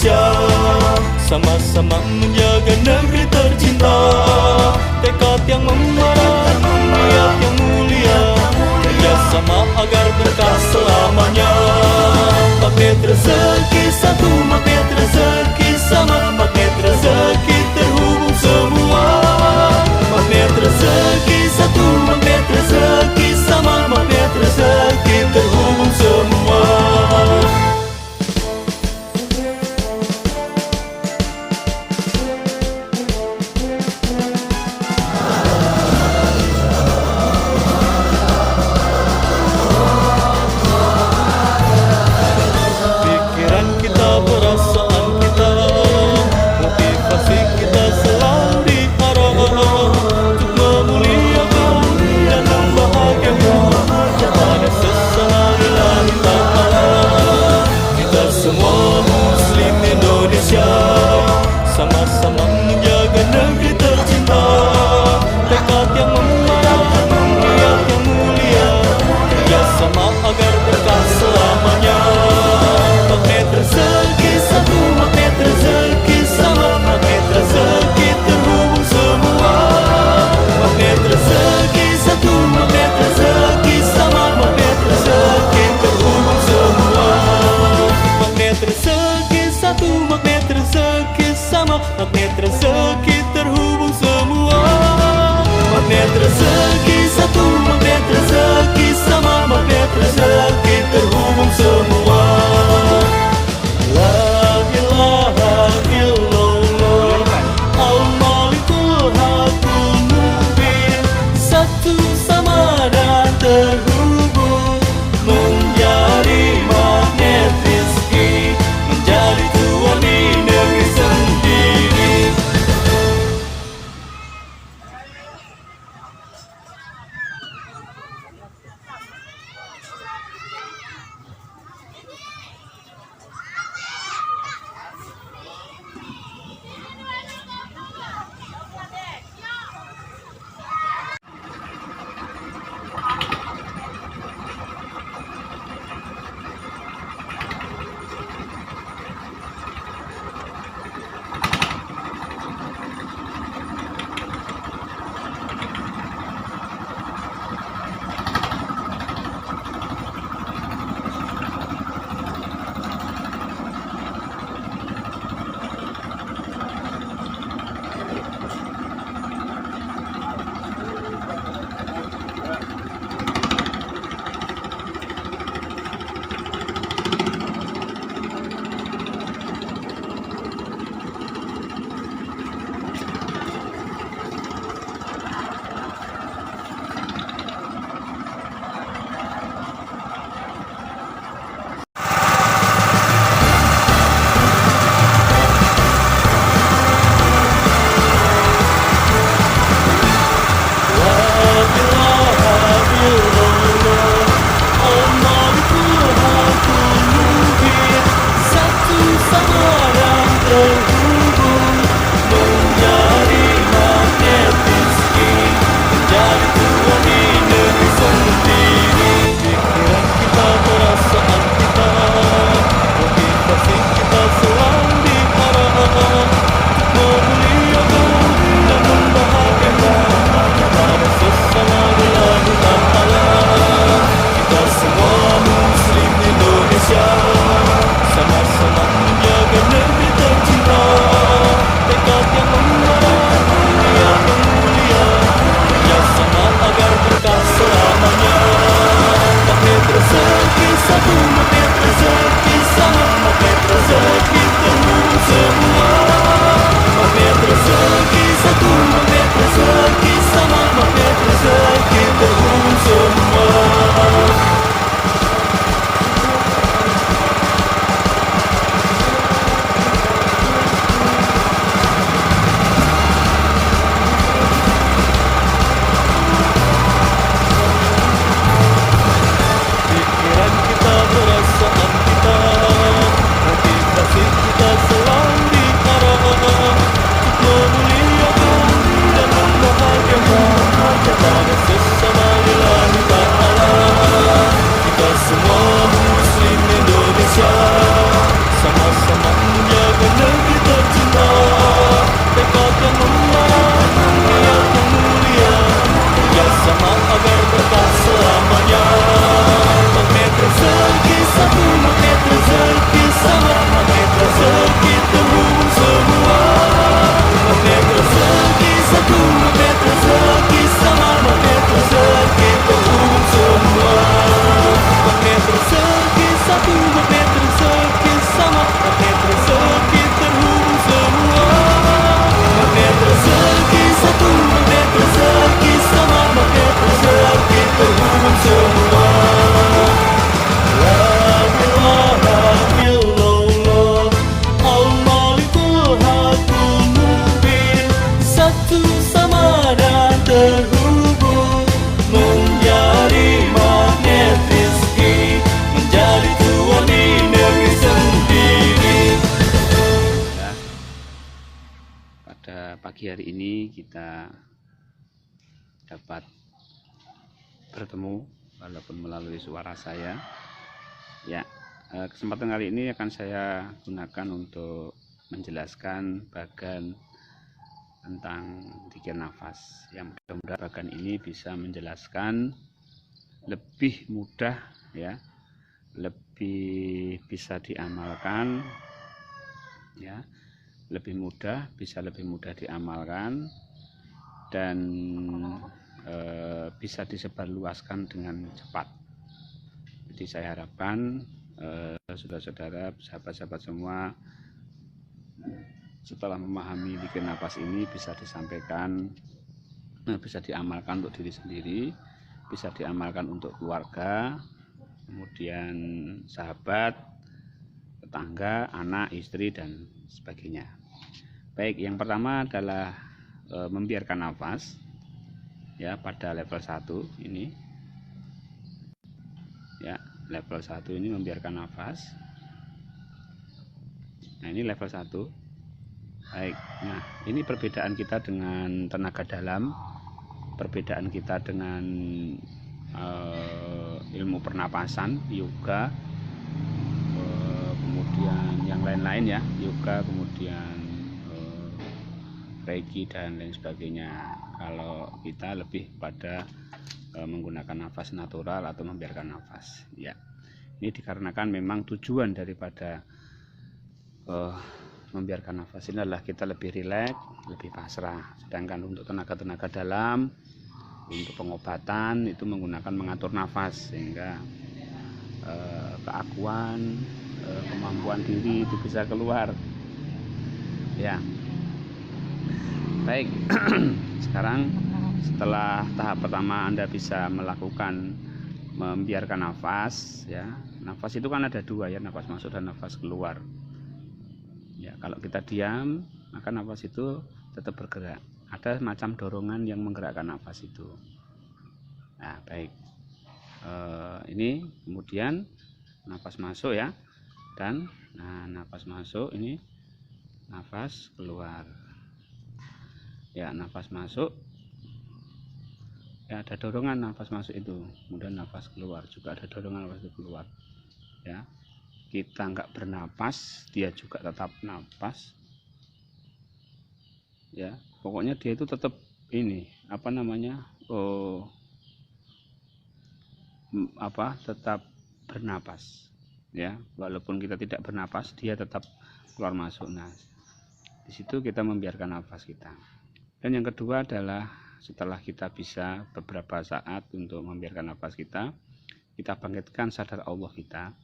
Indonesia, sama-sama menjaga negeri tercinta. Tekad yang membara, niat yang mulia, kerjasama agar berkah selamanya. Magnet rezeki satu, magnet rezeki sama, magnet rezeki terhubung semua. Magnet rezeki satu, magnet rezeki sama, magnet rezeki terhubung semua. Pikiran kita, perasaan kita, motivasi kita selalu diarah untuk memuliakan dan membahagiakan kepada sesama lillahi ta'ala. Kita semua Muslim Indonesia, sama-sama menjaga negeri tercinta. Tekad yang membara, niat yang mulia, kerjasama agar berkah selamanya. Magnet rezeki satu, magnet rezeki sama, magnet rezeki terhubung semua. Magnet rezeki satu, magnet rezeki sama, magnet rezeki terhubung semua. Magnet rezeki satu, magnet rezeki sama, magnet rezeki terhubung semua. Magnet rezeki satu, magnet rezeki sama, magnet rezeki terhubung semua. La ilaha illallah, al-malikul hakul mubin. Satu sama dan terhubung, menjadi magnet rizki, menjadi tuan di negeri sendiri. Sama-sama menjaga negeri tercinta. pagi hari ini kita dapat bertemu walaupun melalui suara saya. Ya, kesempatan kali ini akan saya gunakan untuk menjelaskan bagan tentang zikir nafas. Yang mudah-mudahan bagan ini bisa menjelaskan lebih mudah, ya, lebih bisa diamalkan, ya, lebih mudah, bisa lebih mudah diamalkan, dan bisa disebarluaskan dengan cepat. Jadi saya harapkan saudara-saudara, sahabat-sahabat semua, setelah memahami zikir nafas ini bisa disampaikan, bisa diamalkan untuk diri sendiri, bisa diamalkan untuk keluarga, kemudian sahabat, tetangga, anak, istri, dan sebagainya. Baik, yang pertama adalah membiarkan nafas, ya, pada level 1 ini, ya, level 1 ini membiarkan nafas. Nah, ini level 1. Baik, nah ini perbedaan kita dengan tenaga dalam, perbedaan kita dengan ilmu pernapasan, yoga, kemudian yang lain-lain, ya, yoga, kemudian reiki dan lain sebagainya. Kalau kita lebih pada menggunakan nafas natural atau membiarkan nafas, ya. Ini dikarenakan memang tujuan daripada membiarkan nafas ini adalah kita lebih rileks, lebih pasrah. Sedangkan untuk tenaga-tenaga dalam, untuk pengobatan itu menggunakan mengatur nafas, sehingga keakuan, kemampuan diri itu bisa keluar, ya. Baik, sekarang setelah tahap pertama Anda bisa melakukan membiarkan nafas, ya. Nafas itu kan ada dua, ya, nafas masuk dan nafas keluar. Ya, kalau kita diam, maka nafas itu tetap bergerak. Ada macam dorongan yang menggerakkan nafas itu. Nah, baik. Ini kemudian nafas masuk, ya, dan nafas masuk, ini nafas keluar. Ya, nafas masuk, ya, ada dorongan nafas masuk itu, kemudian nafas keluar juga ada dorongan nafas itu keluar, ya. Kita nggak bernapas, dia juga tetap napas, ya. Pokoknya dia itu tetap ini, apa namanya, tetap bernapas, ya. Walaupun kita tidak bernapas, dia tetap keluar masuk. Nah, di situ kita membiarkan nafas kita. Dan yang kedua adalah setelah kita bisa beberapa saat untuk membiarkan nafas kita bangkitkan sadar Allah kita,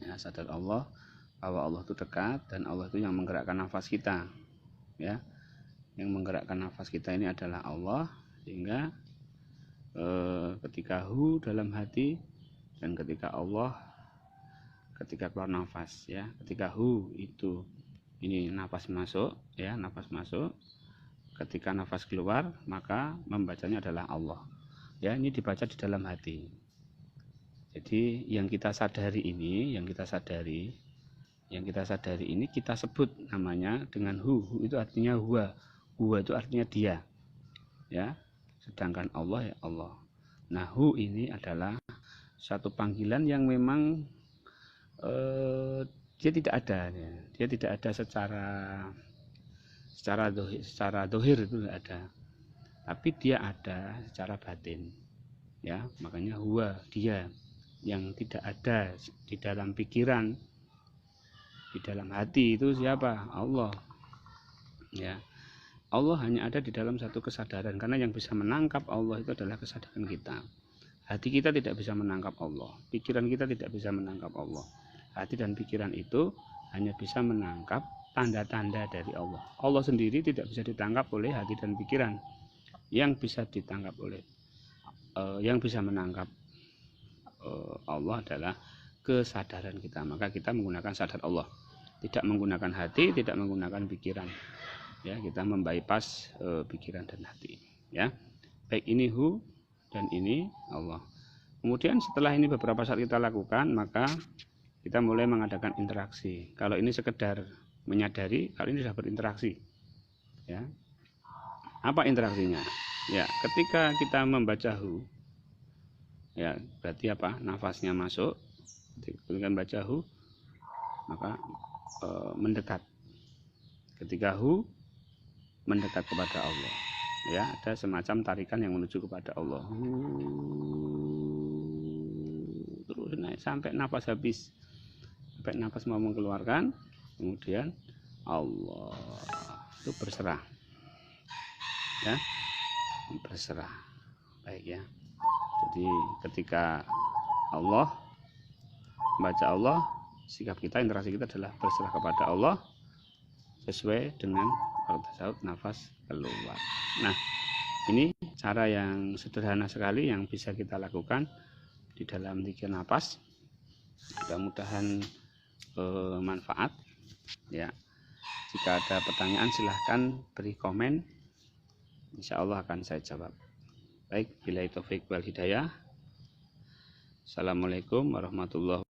ya, sadar Allah, bahwa Allah itu dekat dan Allah itu yang menggerakkan nafas kita, ya. Yang menggerakkan nafas kita ini adalah Allah, sehingga ketika hu dalam hati dan ketika Allah ketika keluar nafas, ya. Ketika hu itu ini nafas masuk, ya, nafas masuk. Ketika nafas keluar, maka membacanya adalah Allah, ya. Ini dibaca di dalam hati. Jadi yang kita sadari ini, yang kita sadari ini kita sebut namanya dengan hu. Hu itu artinya huwa. Huwa itu artinya dia, ya. Sedangkan Allah, ya, Allah. Nah, hu ini adalah satu panggilan yang memang dia tidak ada, ya. Dia tidak ada secara dohir itu tidak ada, tapi dia ada secara batin, ya. Makanya huwa, dia yang tidak ada di dalam pikiran, di dalam hati, itu siapa? Allah, ya. Allah hanya ada di dalam satu kesadaran, karena yang bisa menangkap Allah itu adalah kesadaran kita. Hati kita tidak bisa menangkap Allah, pikiran kita tidak bisa menangkap Allah. Hati dan pikiran itu hanya bisa menangkap tanda-tanda dari Allah. Allah sendiri tidak bisa ditangkap oleh hati dan pikiran. Yang bisa ditangkap oleh yang bisa menangkap Allah adalah kesadaran kita. Maka kita menggunakan sadar Allah, tidak menggunakan hati, tidak menggunakan pikiran, ya. Kita membypass pikiran dan hati, ya. Baik, ini hu dan ini Allah. Kemudian setelah ini beberapa saat kita lakukan, maka kita mulai mengadakan interaksi. Kalau ini sekedar menyadari, kalau ini sudah berinteraksi, ya. Apa interaksinya? Ya, ketika kita membaca hu, ya berarti apa? Nafasnya masuk. Ketika membaca hu, maka mendekat. Ketika hu, mendekat kepada Allah. Ya, ada semacam tarikan yang menuju kepada Allah. Terus naik sampai nafas habis, sampai nafas mau mengeluarkan, kemudian Allah itu berserah, ya, berserah. Baik ya. Jadi ketika Allah, baca Allah, sikap kita, interaksi kita adalah berserah kepada Allah sesuai dengan tasawuf nafas keluar. Nah, ini cara yang sederhana sekali yang bisa kita lakukan di dalam zikir nafas. Mudah-mudahan manfaat ya. Jika ada pertanyaan silahkan beri komen, insya Allah akan saya jawab. Baik, billahi taufik wal hidayah. Assalamualaikum warahmatullahi wabarakatuh.